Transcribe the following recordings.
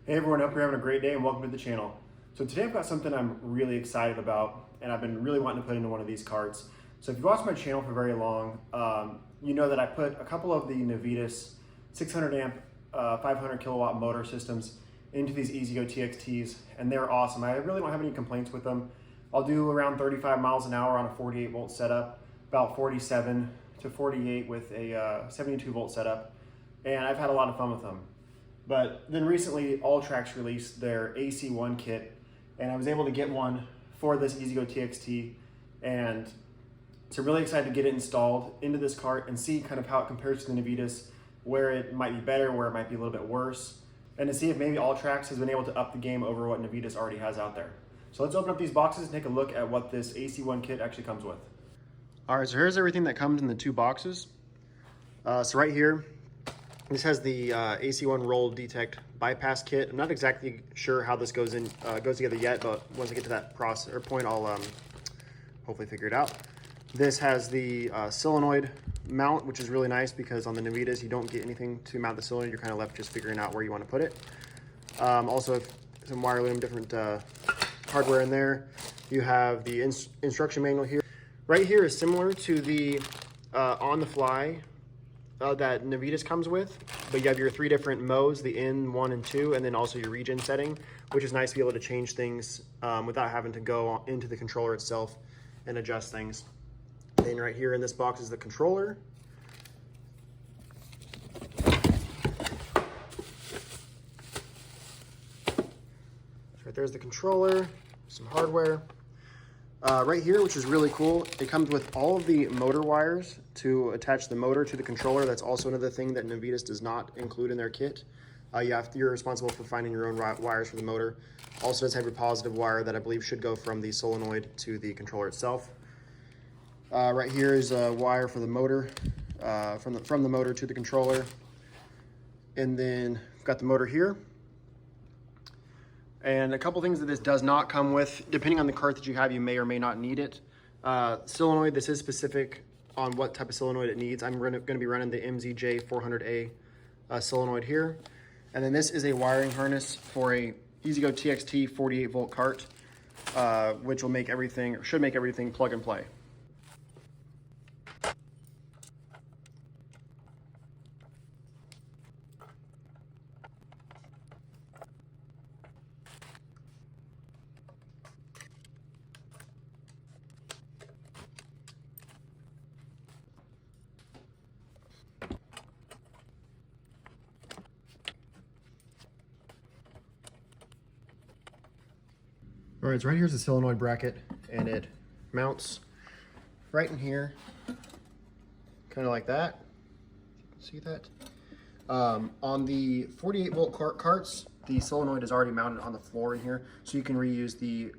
Hey everyone, hope you're having a great day and welcome to the channel. So today I've got something I'm really excited about and I've been really wanting to put into one of these carts. So if you've watched my channel for very long, you know that I put a couple of the Navitas 600 amp, 500 kilowatt motor systems into these EasyGo TXTs, and they're awesome. I really don't have any complaints with them. I'll do around 35 miles an hour on a 48 volt setup, about 47 to 48 with a 72 volt setup, and I've had a lot of fun with them. But then recently, Alltrax released their AC1 kit, and I was able to get one for this EasyGo TXT, and so I'm really excited to get it installed into this cart and see kind of how it compares to the Navitas, where it might be better, where it might be a little bit worse, and to see if maybe Alltrax has been able to up the game over what Navitas already has out there. So let's open up these boxes and take a look at what this AC1 kit actually comes with. All right, so here's everything that comes in the two boxes. So right here, this has the AC1 roll detect bypass kit. I'm not exactly sure how this goes together yet, but once I get to that point, I'll hopefully figure it out. This has the solenoid mount, which is really nice because on the Navitas you don't get anything to mount the solenoid. You're kind of left just figuring out where you want to put it. Also, some wire loom, different hardware in there. You have the instruction manual here. Right here is similar to the on-the-fly that Navitas comes with, but you have your three different modes, the in, 1, and 2, and then also your regen setting, which is nice to be able to change things without having to go into the controller itself and adjust things. Then right here in this box is the controller. So right there's the controller, some hardware. Right here, which is really cool, it comes with all of the motor wires to attach the motor to the controller. That's also another thing that Navitas does not include in their kit. You're responsible for finding your own wires for the motor. Also does have your positive wire that I believe should go from the solenoid to the controller itself. Right here is a wire for the motor, from the motor to the controller. And then we've got the motor here. And a couple things that this does not come with, depending on the cart that you have, you may or may not need it. Solenoid, this is specific on what type of solenoid it needs. I'm going to be running the MZJ 400A solenoid here. And then this is a wiring harness for a EasyGo TXT 48 volt cart, which will make everything, or should make everything plug and play. All right, so right here's the solenoid bracket, and it mounts right in here, kind of like that. See that? On the 48 volt carts, the solenoid is already mounted on the floor in here, so you can reuse the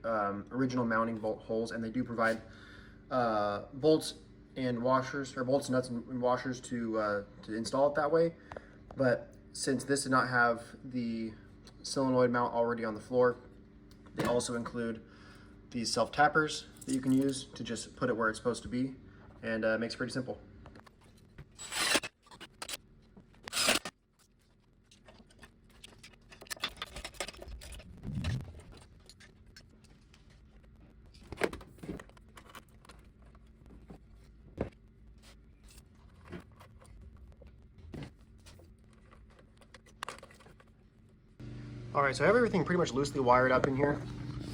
original mounting bolt holes, and they do provide bolts and washers, or bolts, nuts, and washers to install it that way. But since this did not have the solenoid mount already on the floor, they also include these self-tappers that you can use to just put it where it's supposed to be, and it makes it pretty simple. All right, so I have everything pretty much loosely wired up in here.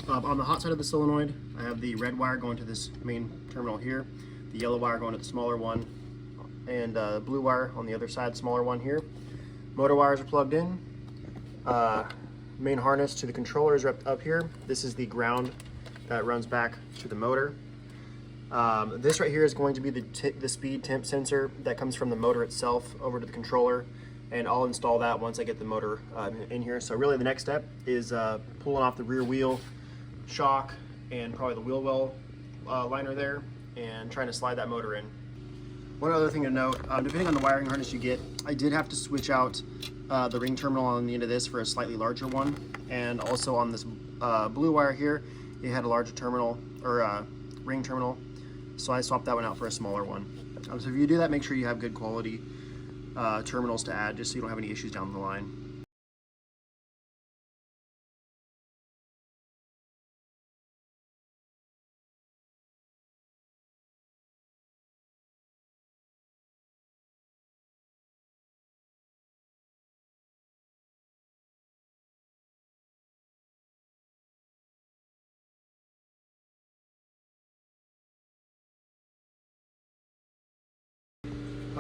On the hot side of the solenoid, I have the red wire going to this main terminal here, the yellow wire going to the smaller one, and the blue wire on the other side, smaller one here. Motor wires are plugged in. Main harness to the controller is up here. This is the ground that runs back to the motor. This right here is going to be the speed temp sensor that comes from the motor itself over to the controller, and I'll install that once I get the motor in here. So really the next step is pulling off the rear wheel shock and probably the wheel well liner there, and trying to slide that motor in. One other thing to note, depending on the wiring harness you get, I did have to switch out the ring terminal on the end of this for a slightly larger one, and also on this blue wire here, it had a larger terminal, or ring terminal, so I swapped that one out for a smaller one. So if you do that, make sure you have good quality terminals to add, just so you don't have any issues down the line.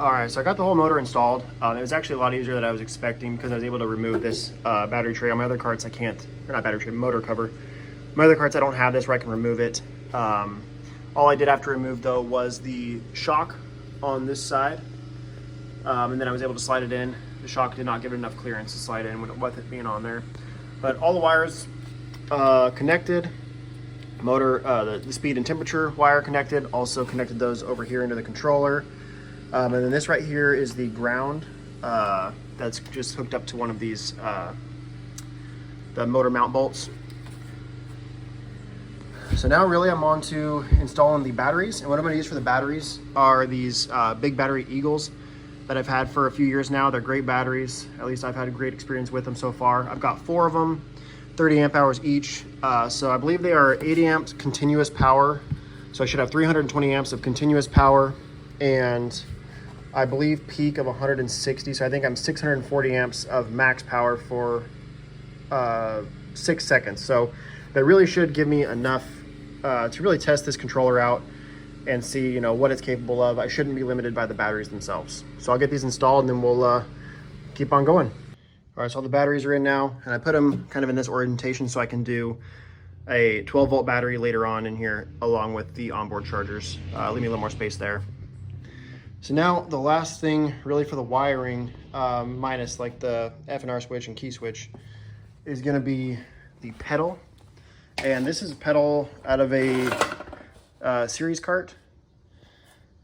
All right, so I got the whole motor installed. It was actually a lot easier than I was expecting because I was able to remove this battery tray. On my other carts, I can't, or not battery tray, motor cover. My other carts, I don't have this where I can remove it. All I did have to remove though was the shock on this side. And then I was able to slide it in. The shock did not give it enough clearance to slide in with it being on there. But all the wires connected. Motor, the speed and temperature wire connected. Also connected those over here into the controller. And then this right here is the ground that's just hooked up to one of these the motor mount bolts. So now really I'm on to installing the batteries, and what I'm going to use for the batteries are these big battery Eagles that I've had for a few years now. They're great batteries. At least I've had a great experience with them so far. I've got 4 of them, 30 amp hours each. So I believe they are 80 amps continuous power. So I should have 320 amps of continuous power, and I believe peak of 160. So I think I'm 640 amps of max power for 6 seconds. So that really should give me enough to really test this controller out and see, you know, what it's capable of. I shouldn't be limited by the batteries themselves. So I'll get these installed and then we'll keep on going. All right, so all the batteries are in now, and I put them kind of in this orientation so I can do a 12 volt battery later on in here along with the onboard chargers. Leave me a little more space there. So now the last thing really for the wiring, minus like the F and R switch and key switch, is gonna be the pedal. And this is a pedal out of a series cart.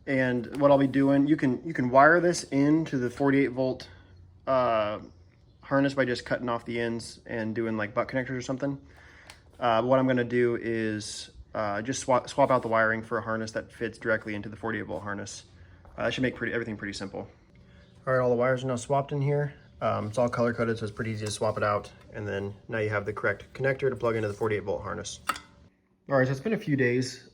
And what I'll be doing, you can wire this into the 48 volt harness by just cutting off the ends and doing like butt connectors or something. What I'm gonna do is just swap out the wiring for a harness that fits directly into the 48 volt harness. That should make everything pretty simple. All right, all the wires are now swapped in here. It's all color coded, so it's pretty easy to swap it out. And then now you have the correct connector to plug into the 48 volt harness. All right, so it's been a few days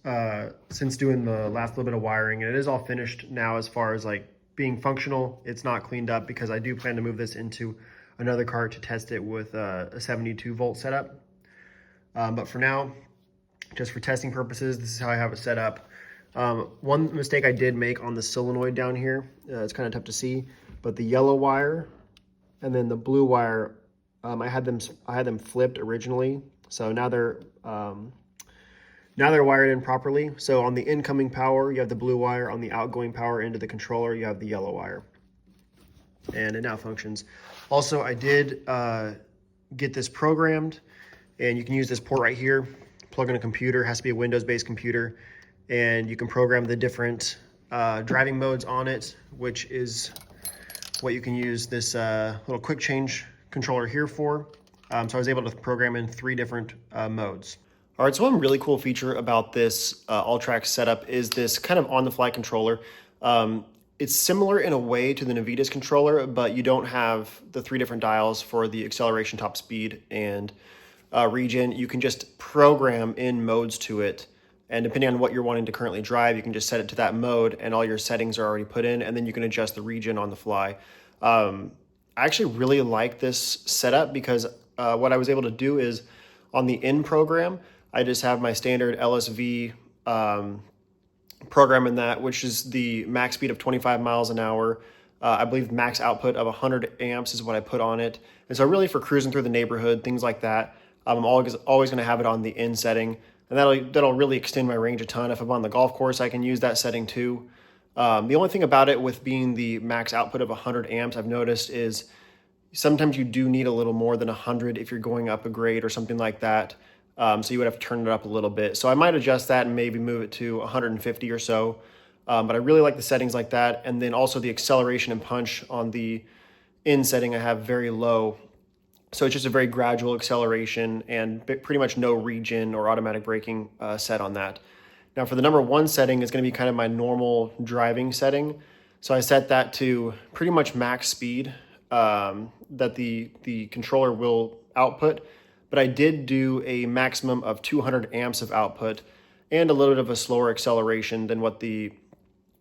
since doing the last little bit of wiring, and it is all finished now as far as like being functional. It's not cleaned up because I do plan to move this into another cart to test it with a 72 volt setup. But for now, just for testing purposes, this is how I have it set up. One mistake I did make on the solenoid down here, it's kind of tough to see, but the yellow wire and then the blue wire, I had them flipped originally, so now they're wired in properly. So on the incoming power, you have the blue wire. On the outgoing power into the controller, you have the yellow wire, and it now functions. Also, I did get this programmed, and you can use this port right here. Plug in a computer. It has to be a Windows-based computer, and you can program the different driving modes on it, which is what you can use this little quick change controller here for. So I was able to program in 3 different modes. All right, so one really cool feature about this Alltrax setup is this kind of on-the-fly controller. It's similar in a way to the Navitas controller, but you don't have the 3 different dials for the acceleration, top speed, and regen. You can just program in modes to it. And depending on what you're wanting to currently drive, you can just set it to that mode and all your settings are already put in, and then you can adjust the regen on the fly. I actually really like this setup because what I was able to do is on the in program, I just have my standard LSV program in that, which is the max speed of 25 miles an hour. I believe max output of 100 amps is what I put on it. And so really for cruising through the neighborhood, things like that, I'm always going to have it on the in setting. And that'll really extend my range a ton. If I'm on the golf course, I can use that setting too. The only thing about it with being the max output of 100 amps, I've noticed is sometimes you do need a little more than 100 if you're going up a grade or something like that. So you would have to turn it up a little bit. So I might adjust that and maybe move it to 150 or so. But I really like the settings like that. And then also the acceleration and punch on the in setting I have very low. So it's just a very gradual acceleration and pretty much no regen or automatic braking set on that. Now for the number 1 setting is going to be kind of my normal driving setting. So I set that to pretty much max speed that the controller will output. But I did do a maximum of 200 amps of output and a little bit of a slower acceleration than what the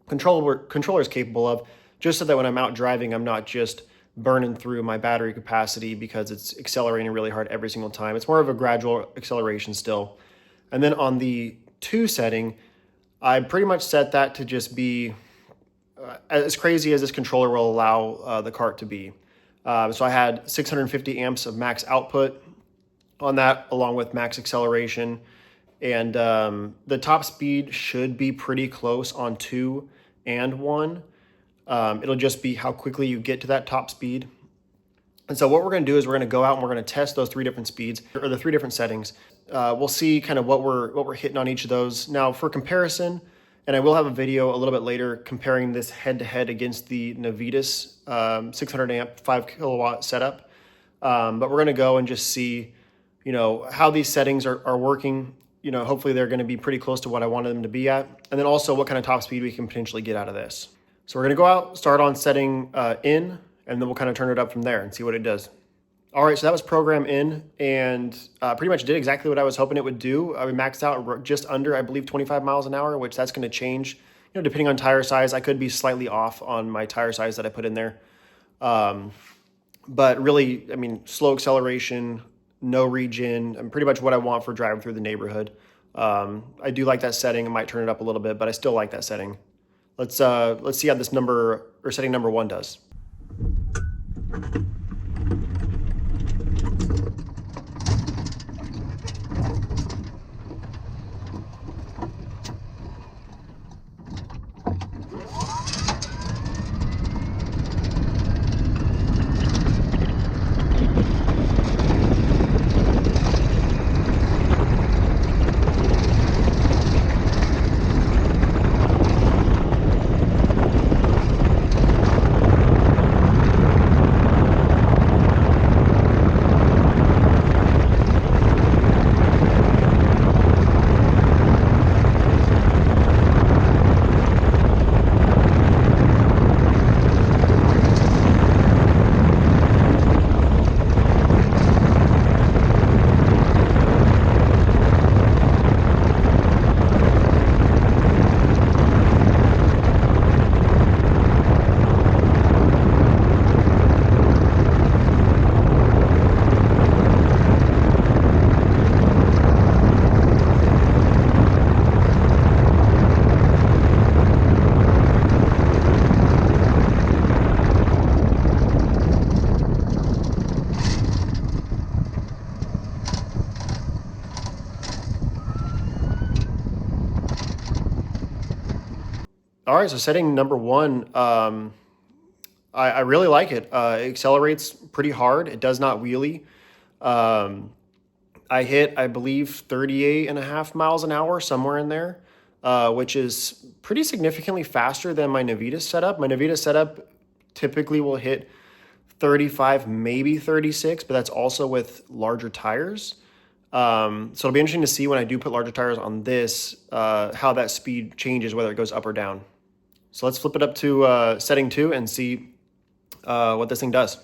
controller is capable of, just so that when I'm out driving, I'm not just burning through my battery capacity because it's accelerating really hard every single time. It's more of a gradual acceleration still. And then on the 2 setting, I pretty much set that to just be as crazy as this controller will allow the cart to be. So I had 650 amps of max output on that, along with max acceleration. And the top speed should be pretty close on 2 and 1. It'll just be how quickly you get to that top speed. And so what we're going to do is we're going to go out and we're going to test those 3 different speeds, or the 3 different settings. We'll see kind of what we're hitting on each of those. Now for comparison, and I will have a video a little bit later comparing this head to head against the Navitas 600 amp 5 kilowatt setup. But we're going to go and just see, how these settings are working. Hopefully they're going to be pretty close to what I wanted them to be at. And then also what kind of top speed we can potentially get out of this. So we're going to go out, start on setting in, and then we'll kind of turn it up from there and see what it does. All right, so that was program in, and pretty much did exactly what I was hoping it would do. We maxed out just under, I believe, 25 miles an hour, which that's going to change, depending on tire size. I could be slightly off on my tire size that I put in there. But really, slow acceleration, no regen, and pretty much what I want for driving through the neighborhood. I do like that setting. I might turn it up a little bit, but I still like that setting. Let's see how this setting number 1 does. All right, so setting number 1, I really like it. It accelerates pretty hard. It does not wheelie. I hit, I believe, 38.5 miles an hour, somewhere in there, which is pretty significantly faster than my Navitas setup. My Navitas setup typically will hit 35, maybe 36, but that's also with larger tires. So it'll be interesting to see when I do put larger tires on this, how that speed changes, whether it goes up or down. So let's flip it up to setting 2 and see what this thing does.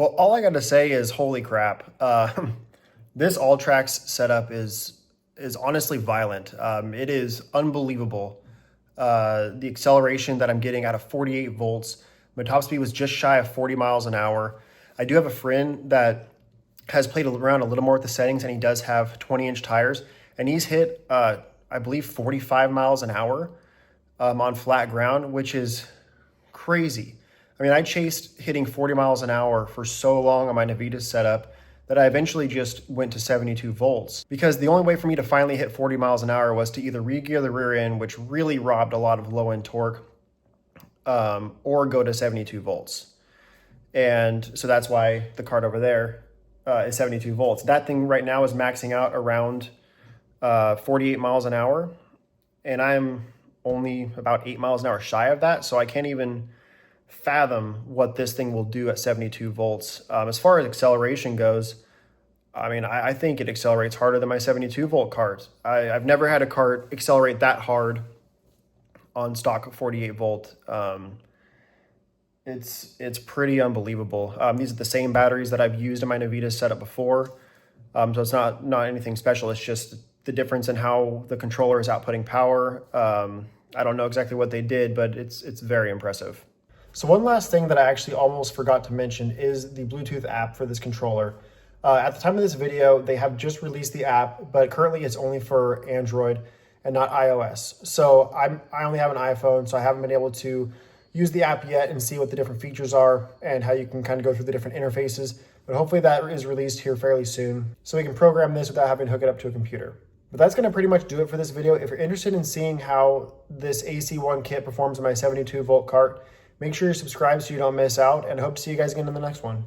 Well, all I got to say is holy crap. This Alltrax setup is honestly violent. It is unbelievable. The acceleration that I'm getting out of 48 volts. My top speed was just shy of 40 miles an hour. I do have a friend that has played around a little more with the settings, and he does have 20-inch tires, and he's hit, I believe, 45 miles an hour on flat ground, which is crazy. I mean, I chased hitting 40 miles an hour for so long on my Navitas setup that I eventually just went to 72 volts, because the only way for me to finally hit 40 miles an hour was to either re-gear the rear end, which really robbed a lot of low end torque, or go to 72 volts. And so that's why the cart over there is 72 volts. That thing right now is maxing out around 48 miles an hour, and I'm only about 8 miles an hour shy of that, so I can't even fathom what this thing will do at 72 volts. As far as acceleration goes, I mean, I think it accelerates harder than my 72 volt cart. I've never had a cart accelerate that hard on stock 48 volt. It's pretty unbelievable. These are the same batteries that I've used in my Navitas setup before. So it's not anything special. It's just the difference in how the controller is outputting power. I don't know exactly what they did, but it's very impressive. So one last thing that I actually almost forgot to mention is the Bluetooth app for this controller. At the time of this video, they have just released the app, but currently it's only for Android and not iOS. So I only have an iPhone, so I haven't been able to use the app yet and see what the different features are and how you can kind of go through the different interfaces. But hopefully that is released here fairly soon, so we can program this without having to hook it up to a computer. But that's going to pretty much do it for this video. If you're interested in seeing how this AC1 kit performs in my 72 volt cart, make sure you're subscribed so you don't miss out, and I hope to see you guys again in the next one.